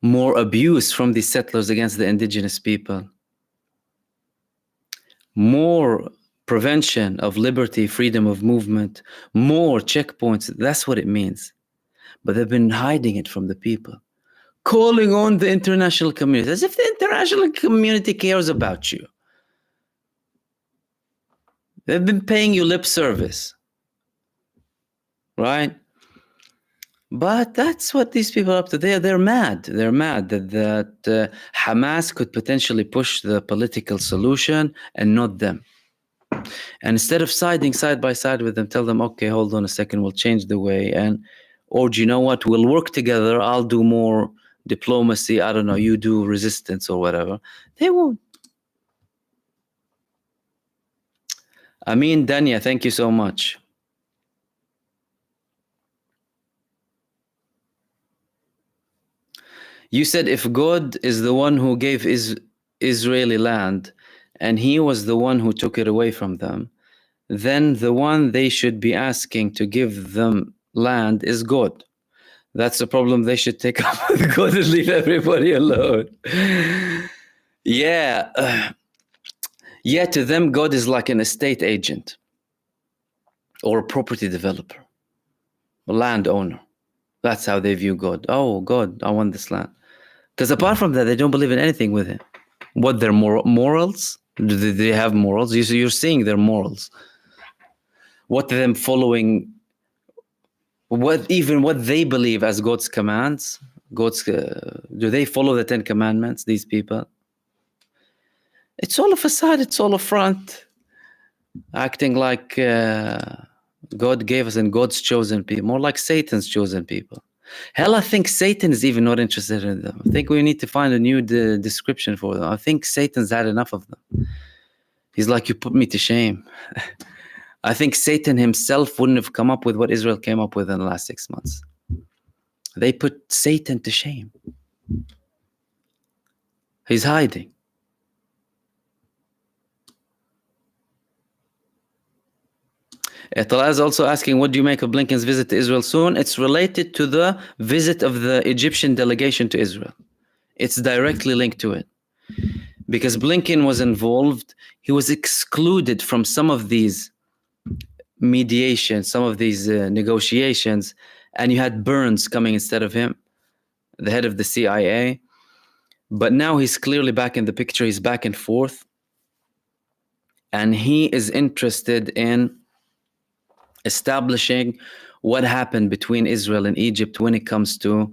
more abuse from these settlers against the indigenous people, more prevention of liberty, freedom of movement, more checkpoints. That's what it means. But they've been hiding it from the people, calling on the international community, as if the international community cares about you. They've been paying you lip service, right? But that's what these people are up to. They're mad. They're mad that Hamas could potentially push the political solution and not them. And instead of siding side by side with them, tell them, okay, hold on a second, we'll change the way. Or do you know what? We'll work together. I'll do more diplomacy. I don't know. You do resistance or whatever. They won't. Amin Danya, thank you so much. You said if God is the one who gave Israeli land and he was the one who took it away from them, then the one they should be asking to give them land is God. That's a problem they should take up with God and leave everybody alone. Yeah. Yeah, to them, God is like an estate agent or a property developer, a landowner. That's how they view God. Oh, God, I want this land. Because apart from that, they don't believe in anything with him. What, their morals? Do they have morals? You're seeing their morals. What them following, what they believe as God's commands, do they follow the 10 commandments, these people? It's all a facade, it's all a front. Acting like God gave us and God's chosen people, more like Satan's chosen people. Hell, I think Satan is even not interested in them. I think we need to find a new description for them. I think Satan's had enough of them. He's like, you put me to shame. I think Satan himself wouldn't have come up with what Israel came up with in the last 6 months. They put Satan to shame. He's hiding. Talal is also asking, what do you make of Blinken's visit to Israel soon? It's related to the visit of the Egyptian delegation to Israel. It's directly linked to it. Because Blinken was involved, he was excluded from some of these mediations, some of these negotiations, and you had Burns coming instead of him, the head of the CIA. But now he's clearly back in the picture. He's back and forth. And he is interested in establishing what happened between Israel and Egypt when it comes to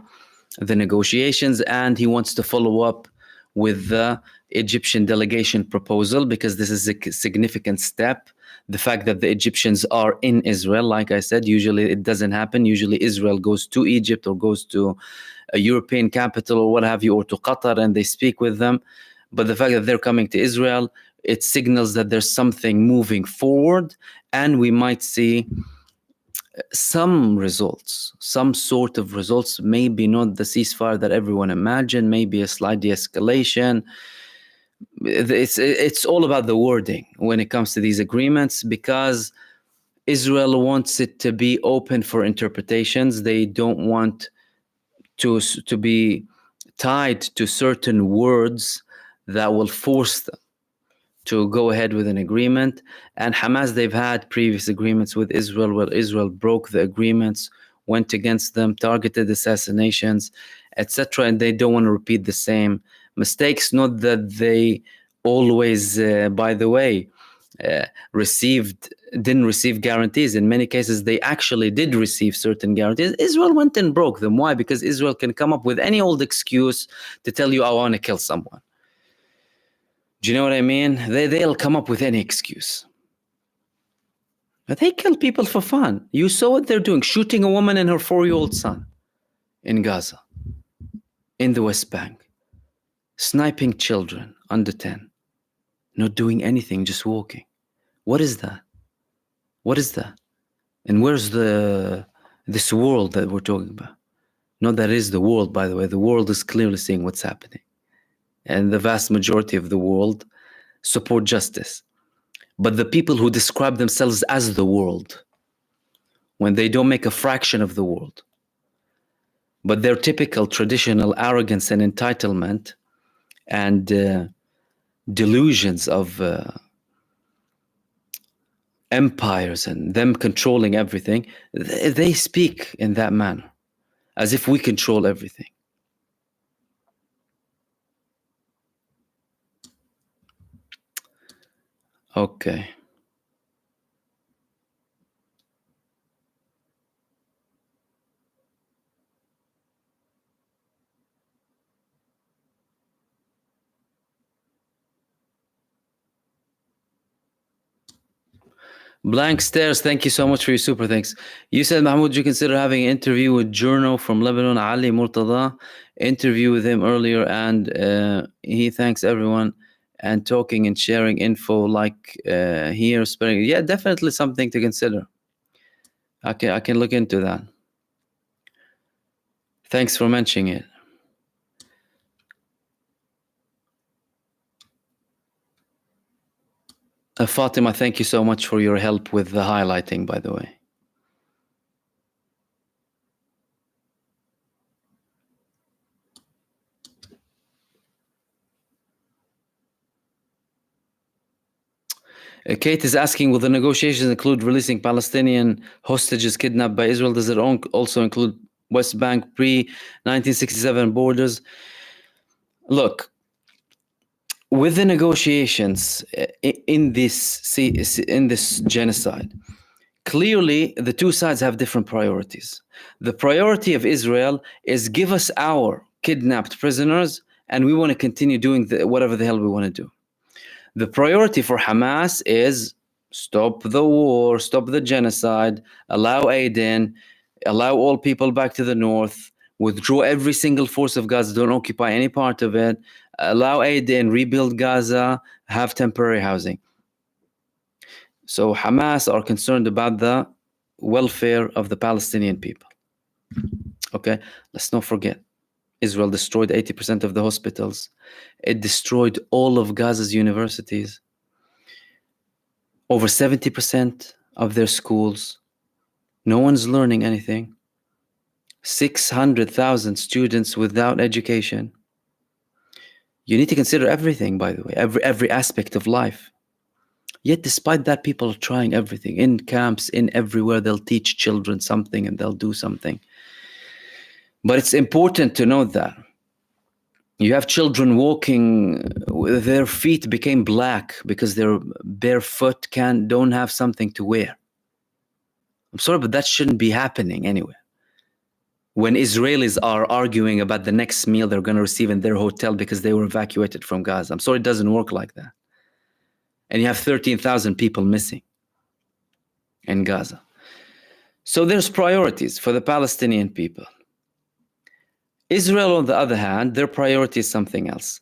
the negotiations, and he wants to follow up with the Egyptian delegation proposal because this is a significant step. The fact that the Egyptians are in Israel, like I said, usually it doesn't happen. Usually Israel goes to Egypt or goes to a European capital or what have you, or to Qatar, and they speak with them. But the fact that they're coming to Israel, it signals that there's something moving forward, and we might see some results, some sort of results, maybe not the ceasefire that everyone imagined, maybe a slight de-escalation. It's all about the wording when it comes to these agreements, because Israel wants it to be open for interpretations. They don't want to be tied to certain words that will force them to go ahead with an agreement. And Hamas, they've had previous agreements with Israel where Israel broke the agreements, went against them, targeted assassinations, etc. And they don't want to repeat the same mistakes. Not that they always, by the way, didn't receive guarantees. In many cases, they actually did receive certain guarantees. Israel went and broke them. Why? Because Israel can come up with any old excuse to tell you, I want to kill someone. Do you know what I mean? They'll come up with any excuse. But they kill people for fun. You saw what they're doing, shooting a woman and her 4-year-old son in Gaza, in the West Bank, sniping children under 10, not doing anything, just walking. What is that? What is that? And where's this world that we're talking about? Not that it is the world, by the way. The world is clearly seeing what's happening. And the vast majority of the world support justice. But the people who describe themselves as the world, when they don't make a fraction of the world, but their typical traditional arrogance and entitlement and delusions of empires and them controlling everything, they speak in that manner, as if we control everything. Okay. Blank Stares, thank you so much for your super thanks. You said, Mahmoud, would you consider having an interview with Journo from Lebanon, Ali Murtada? Interview with him earlier, and he thanks everyone and talking and sharing info like here. Yeah, definitely something to consider. I can look into that. Thanks for mentioning it. Fatima, thank you so much for your help with the highlighting, by the way. Kate is asking, will the negotiations include releasing Palestinian hostages kidnapped by Israel? Does it also include West Bank pre-1967 borders? Look, with the negotiations in this genocide, clearly the two sides have different priorities. The priority of Israel is give us our kidnapped prisoners, and we want to continue doing whatever the hell we want to do. The priority for Hamas is stop the war, stop the genocide, allow aid in, allow all people back to the north, withdraw every single force of Gaza, don't occupy any part of it, allow aid in, rebuild Gaza, have temporary housing. So Hamas are concerned about the welfare of the Palestinian people. Okay, let's not forget, Israel destroyed 80% of the hospitals. It destroyed all of Gaza's universities. Over 70% of their schools. No one's learning anything. 600,000 students without education. You need to consider everything, by the way, every aspect of life. Yet despite that, people are trying everything. In camps, in everywhere, they'll teach children something and they'll do something. But it's important to note that you have children walking, their feet became black because they're barefoot, don't have something to wear. I'm sorry, but that shouldn't be happening anyway. When Israelis are arguing about the next meal they're going to receive in their hotel because they were evacuated from Gaza. I'm sorry, it doesn't work like that. And you have 13,000 people missing in Gaza. So there's priorities for the Palestinian people. Israel, on the other hand, their priority is something else.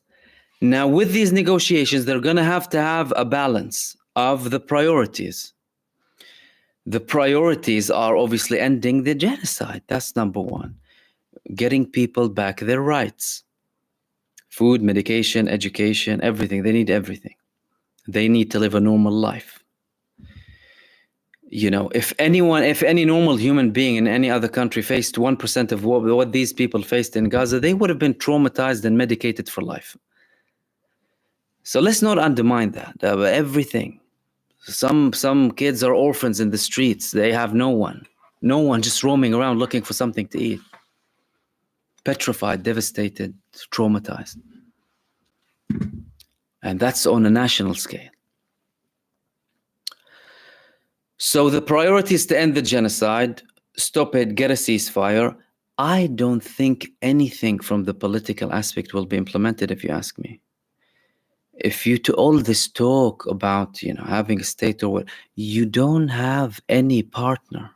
Now, with these negotiations, they're going to have a balance of the priorities. The priorities are obviously ending the genocide. That's number one. Getting people back their rights. Food, medication, education, everything. They need everything. They need to live a normal life. You know, if any normal human being in any other country faced 1% of what these people faced in Gaza, they would have been traumatized and medicated for life. So let's not undermine that. Everything. Some kids are orphans in the streets. They have no one just roaming around looking for something to eat. Petrified, devastated, traumatized. And that's on a national scale. So the priority is to end the genocide, stop it, get a ceasefire. I don't think anything from the political aspect will be implemented, if you ask me. If you to all this talk about, having a state or what, you don't have any partner.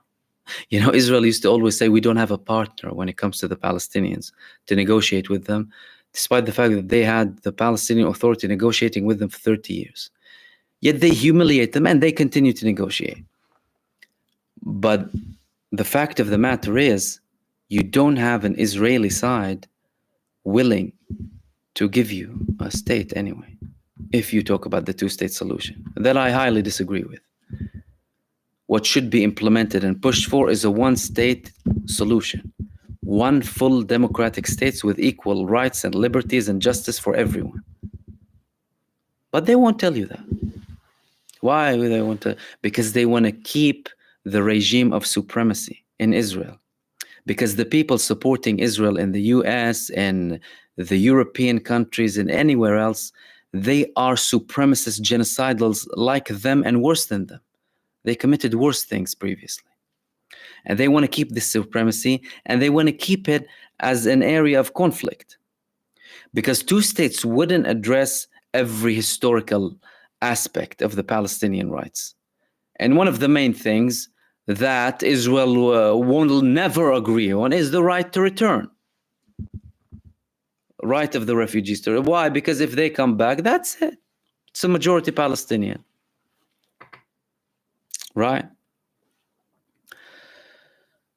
Israel used to always say we don't have a partner when it comes to the Palestinians to negotiate with them, despite the fact that they had the Palestinian Authority negotiating with them for 30 years. Yet they humiliate them and they continue to negotiate. But the fact of the matter is, you don't have an Israeli side willing to give you a state anyway, if you talk about the two-state solution. That I highly disagree with. What should be implemented and pushed for is a one-state solution. One full democratic states with equal rights and liberties and justice for everyone. But they won't tell you that. Why do they want to? Because they want to keep the regime of supremacy in Israel. Because the people supporting Israel in the US and the European countries and anywhere else, they are supremacist genocidals like them and worse than them. They committed worse things previously. And they want to keep this supremacy, and they want to keep it as an area of conflict. Because two states wouldn't address every historical aspect of the Palestinian rights. And one of the main things that Israel will never agree on is the right to return. Right of the refugees to. Why? Because if they come back, that's it. It's a majority Palestinian. Right?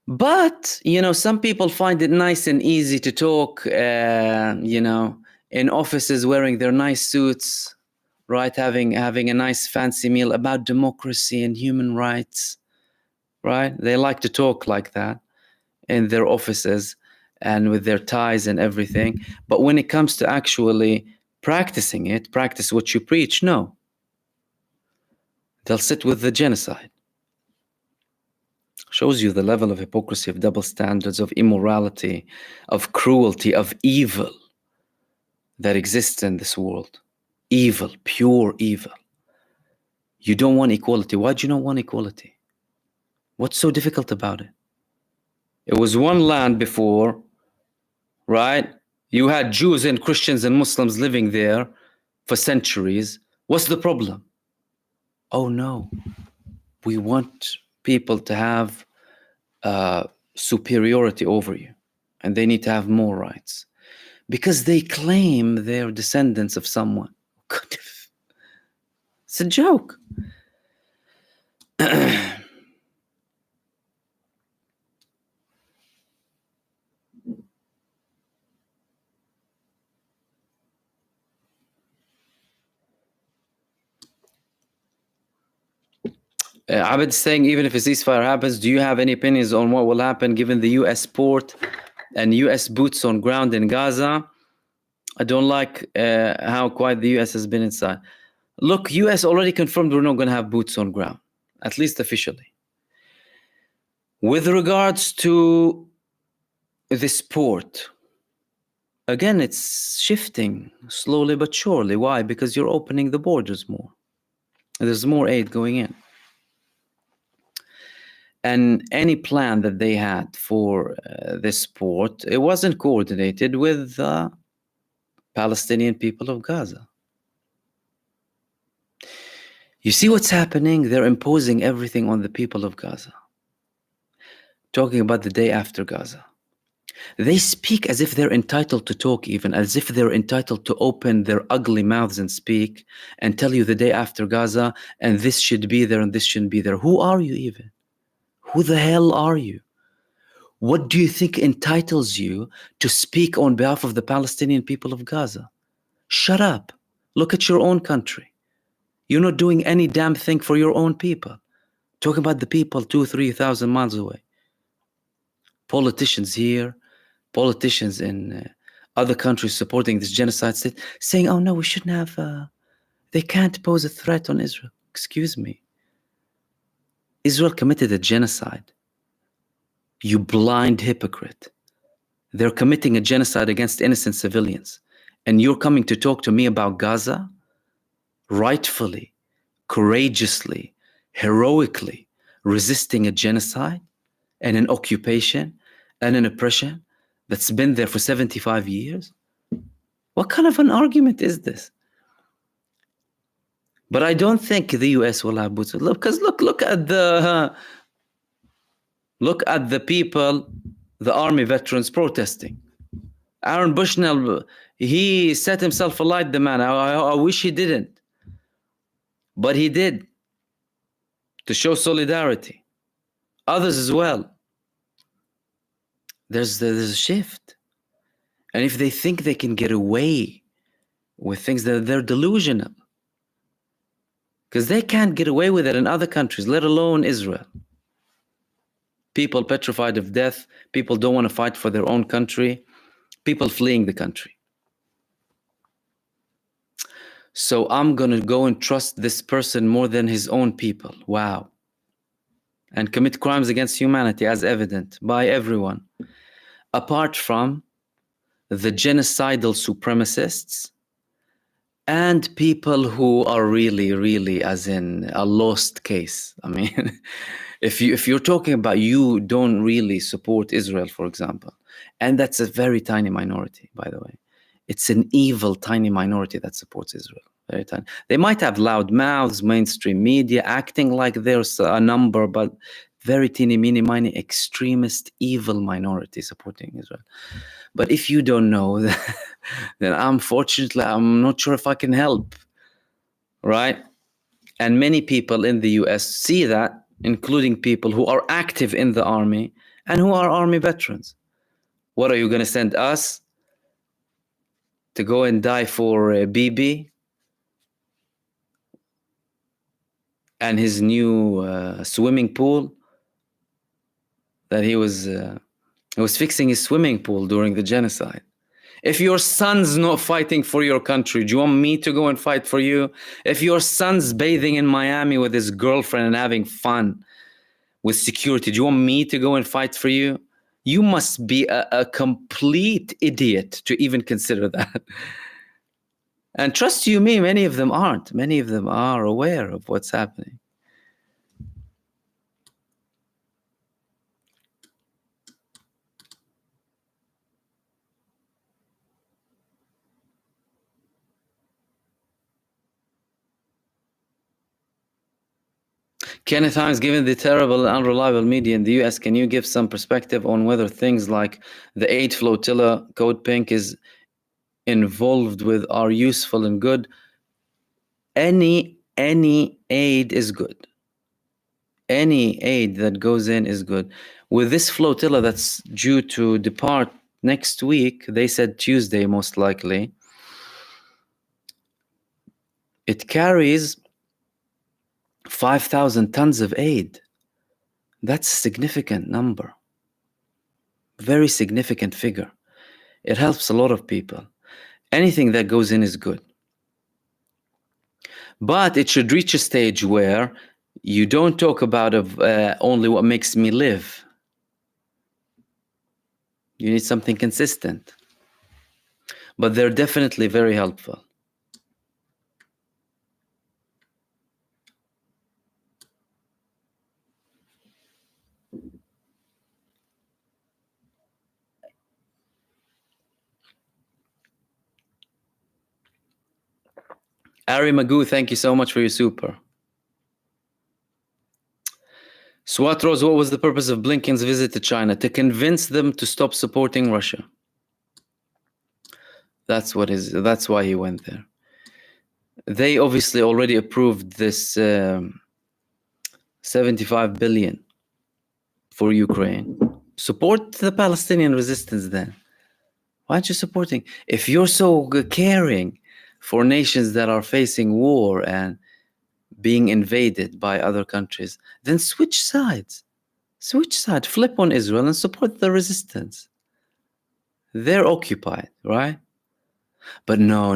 But, some people find it nice and easy to talk, in offices wearing their nice suits, right? Having a nice fancy meal about democracy and human rights, right? They like to talk like that in their offices and with their ties and everything. But when it comes to actually practicing it, practice what you preach, no. They'll sit with the genocide. Shows you the level of hypocrisy, of double standards, of immorality, of cruelty, of evil that exists in this world. Evil, pure evil. You don't want equality. Why do you not want equality? What's so difficult about it? It was one land before, right? You had Jews and Christians and Muslims living there for centuries. What's the problem? Oh no, we want people to have superiority over you, and they need to have more rights because they claim they're descendants of someone. It's a joke. Abed is saying, even if a ceasefire happens, do you have any opinions on what will happen given the U.S. support and U.S. boots on ground in Gaza? I don't like how quiet the U.S. has been inside. Look, U.S. already confirmed we're not going to have boots on ground, at least officially. With regards to this port, again, it's shifting slowly but surely. Why? Because you're opening the borders more. There's more aid going in. And any plan that they had for this port, it wasn't coordinated with the Palestinian people of Gaza. You see what's happening? They're imposing everything on the people of Gaza. Talking about the day after Gaza. They speak as if they're entitled to talk, even as if they're entitled to open their ugly mouths and speak and tell you the day after Gaza, and this should be there and this shouldn't be there. Who are you even? Who the hell are you? What do you think entitles you to speak on behalf of the Palestinian people of Gaza? Shut up. Look at your own country. You're not doing any damn thing for your own people. Talk about the people 2,000-3,000 miles away. Politicians here, politicians in other countries supporting this genocide state, saying, oh no, we shouldn't have, they can't pose a threat on Israel. Excuse me. Israel committed a genocide. You blind hypocrite. They're committing a genocide against innocent civilians. And you're coming to talk to me about Gaza? Rightfully, courageously, heroically resisting a genocide and an occupation and an oppression that's been there for 75 years? What kind of an argument is this? But I don't think the US will have boots. Because look at the people, the army veterans protesting. Aaron Bushnell, he set himself alight, the man. I wish he didn't. But he did, to show solidarity. Others as well. There's a shift. And if they think they can get away with things, they're delusional. Because they can't get away with it in other countries, let alone Israel. People petrified of death, people don't want to fight for their own country, people fleeing the country. So I'm going to go and trust this person more than his own people. Wow. And commit crimes against humanity as evident by everyone, apart from the genocidal supremacists and people who are really, really, as in a lost case. I mean, if you're talking about you don't really support Israel, for example, and that's a very tiny minority, by the way. It's an evil, tiny minority that supports Israel. Very tiny. They might have loud mouths, mainstream media, acting like there's a number, but very teeny, mini, extremist, evil minority supporting Israel. But if you don't know, then unfortunately, I'm not sure if I can help, right? And many people in the US see that, including people who are active in the army and who are army veterans. What are you going to send us to go and die for Bibi and his new swimming pool that he was fixing his swimming pool during the genocide? If your son's not fighting for your country, do you want me to go and fight for you? If your son's bathing in Miami with his girlfriend and having fun with security, do you want me to go and fight for you? You must be a complete idiot to even consider that. And trust you me, many of them aren't. Many of them are aware of what's happening. Kenneth Hines, given the terrible and unreliable media in the US, can you give some perspective on whether things like the aid flotilla, Code Pink, is involved with are useful and good? Any aid is good. Any aid that goes in is good. With this flotilla that's due to depart next week, they said Tuesday most likely, it carries 5,000 tons of aid. That's a significant number. Very significant figure. It helps a lot of people. Anything that goes in is good. But it should reach a stage where you don't talk about only what makes me live. You need something consistent. But they're definitely very helpful. Ari Magoo, thank you so much for your super. Swat Rose, what was the purpose of Blinken's visit to China? To convince them to stop supporting Russia. That's why he went there. They obviously already approved this 75 billion for Ukraine. Support the Palestinian resistance then. Why aren't you supporting? If you're so caring for nations that are facing war and being invaded by other countries, then switch sides. Switch side, flip on Israel and support the resistance. They're occupied, right? But no,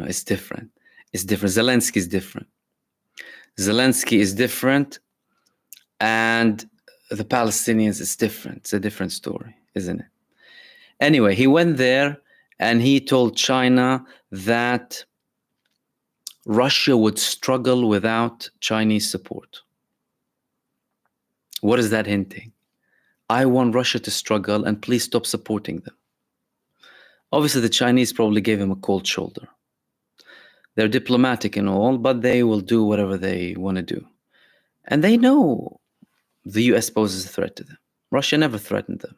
it's different. It's different. Zelensky is different. Zelensky is different, and the Palestinians is different. It's a different story, isn't it? Anyway, he went there and he told China that Russia would struggle without Chinese support. What is that hinting? I want Russia to struggle and please stop supporting them. Obviously, the Chinese probably gave him a cold shoulder. They're diplomatic and all, but they will do whatever they want to do. And they know the US poses a threat to them. Russia never threatened them,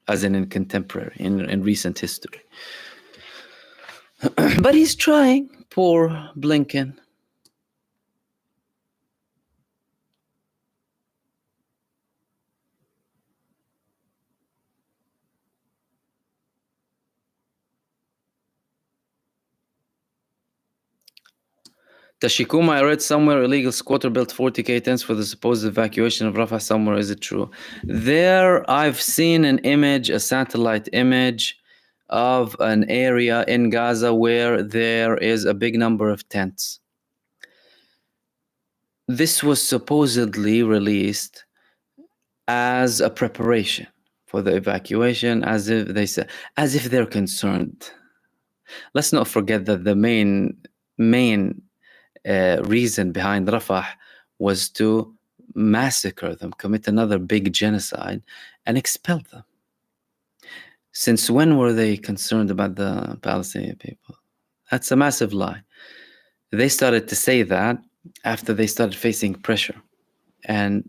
as in contemporary, in recent history. But he's trying, poor Blinken. Tashikuma, I read somewhere illegal squatter built 40K tents for the supposed evacuation of Rafah somewhere. Is it true? There, I've seen an image, a satellite image, of an area in Gaza where there is a big number of tents. This was supposedly released as a preparation for the evacuation, as if they're concerned. Let's not forget that the main reason behind Rafah was to massacre them, commit another big genocide, and expel them. Since when were they concerned about the Palestinian people? That's a massive lie. They started to say that after they started facing pressure, and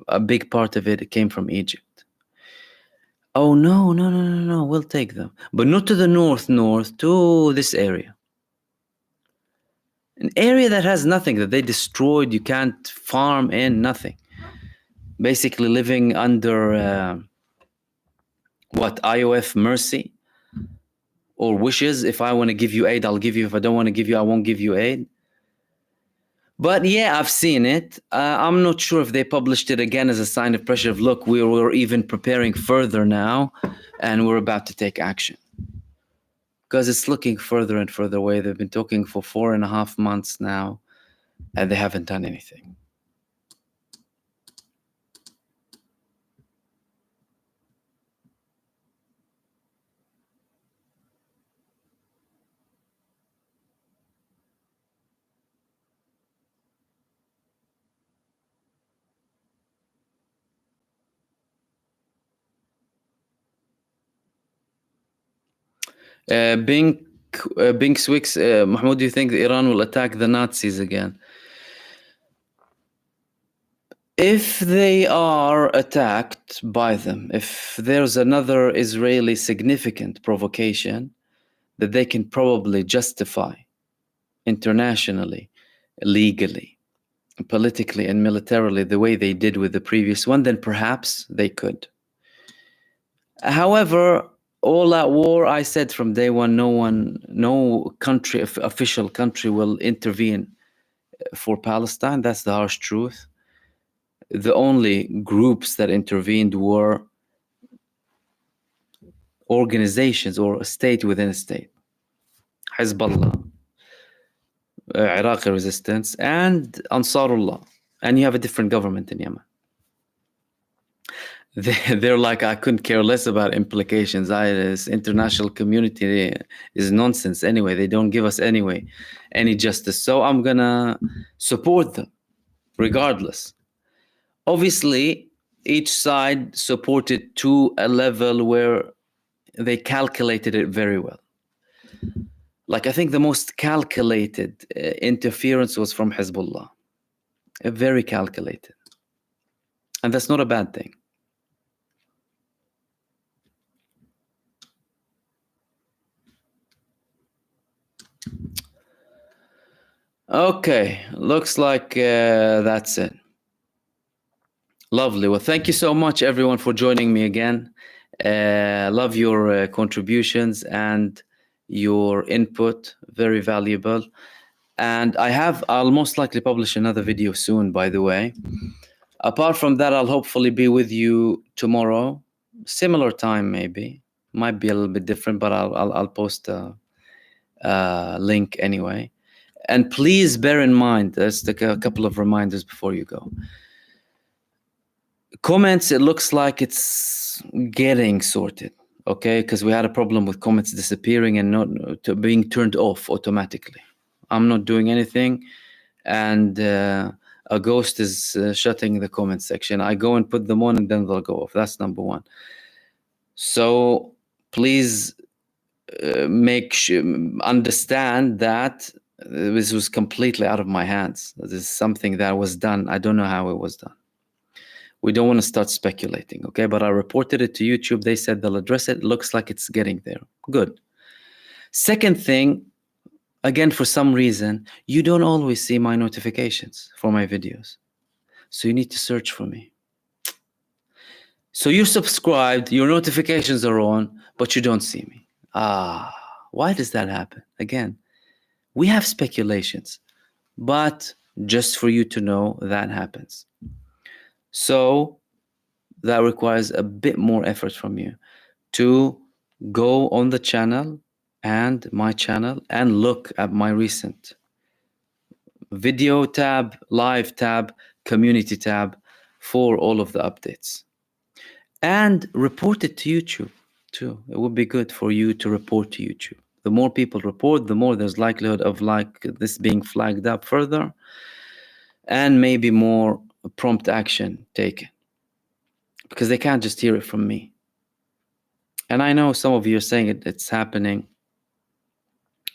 a big part of it came from Egypt. Oh, no, we'll take them. But not to the north, to this area. An area that has nothing, that they destroyed, you can't farm in, nothing. Basically living under, IOF mercy or wishes. If I want to give you aid, I'll give you. If I don't want to give you, I won't give you aid. But yeah, I've seen it. I'm not sure if they published it again as a sign of pressure of, look, we're even preparing further now and we're about to take action. Because it's looking further and further away. They've been talking for 4.5 months now and they haven't done anything. Bing Swix, Mahmoud, do you think Iran will attack the Nazis again? If they are attacked by them, if there's another Israeli significant provocation that they can probably justify internationally, legally, politically, and militarily the way they did with the previous one, then perhaps they could. However, all out war, I said from day one, no country, official country will intervene for Palestine. That's the harsh truth. The only groups that intervened were organizations or a state within a state. Hezbollah, Iraqi resistance, and Ansarullah. And you have a different government in Yemen. They're like, I couldn't care less about implications. This international community is nonsense anyway. They don't give us any justice. So I'm gonna support them regardless. Obviously, each side supported to a level where they calculated it very well. Like, I think the most calculated interference was from Hezbollah. Very calculated. And that's not a bad thing. Okay, looks like that's it. Lovely. Well, thank you so much, everyone, for joining me again. Love your contributions and your input. Very valuable. And I'll most likely publish another video soon, by the way. Apart from that, I'll hopefully be with you tomorrow. Similar time, maybe. Might be a little bit different, but I'll post a link anyway. And please bear in mind, there's a couple of reminders before you go. Comments, it looks like it's getting sorted, okay? Because we had a problem with comments disappearing and not being turned off automatically. I'm not doing anything, and a ghost is shutting the comment section. I go and put them on, and then they'll go off. That's number one. So please understand that this was completely out of my hands. This is something that was done. I don't know how it was done. We don't want to start speculating, okay? But I reported it to YouTube. They said they'll address it. It looks like it's getting there. Good. Second thing, again, for some reason, you don't always see my notifications for my videos. So you need to search for me. So you're subscribed, your notifications are on, but you don't see me. Why does that happen? Again, we have speculations, but just for you to know that happens. So that requires a bit more effort from you to go on the channel and my channel and look at my recent video tab, live tab, community tab for all of the updates. And report it to YouTube too. It would be good for you to report to YouTube. The more people report, the more there's likelihood of like this being flagged up further and maybe more prompt action taken, because they can't just hear it from me. And I know some of you are saying it's happening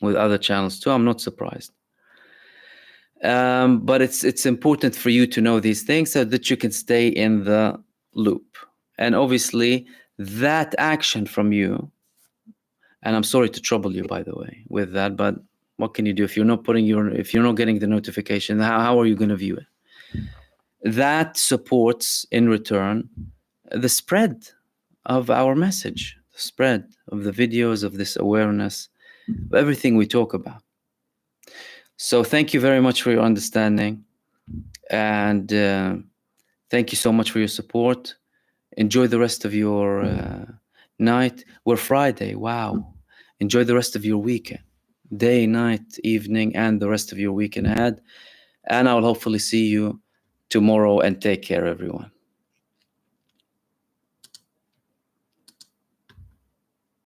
with other channels too. I'm not surprised. But it's important for you to know these things so that you can stay in the loop. And obviously that action from you, and I'm sorry to trouble you, by the way, with that, but what can you do if you're not getting the notification? How are you going to view it? That supports in return the spread of our message, the spread of the videos, of this awareness, of everything we talk about. So thank you very much for your understanding, and thank you so much for your support. Enjoy the rest of your night. We're Friday. Wow. Enjoy the rest of your weekend, day, night, evening, and the rest of your weekend ahead. And I'll hopefully see you tomorrow, and take care, everyone.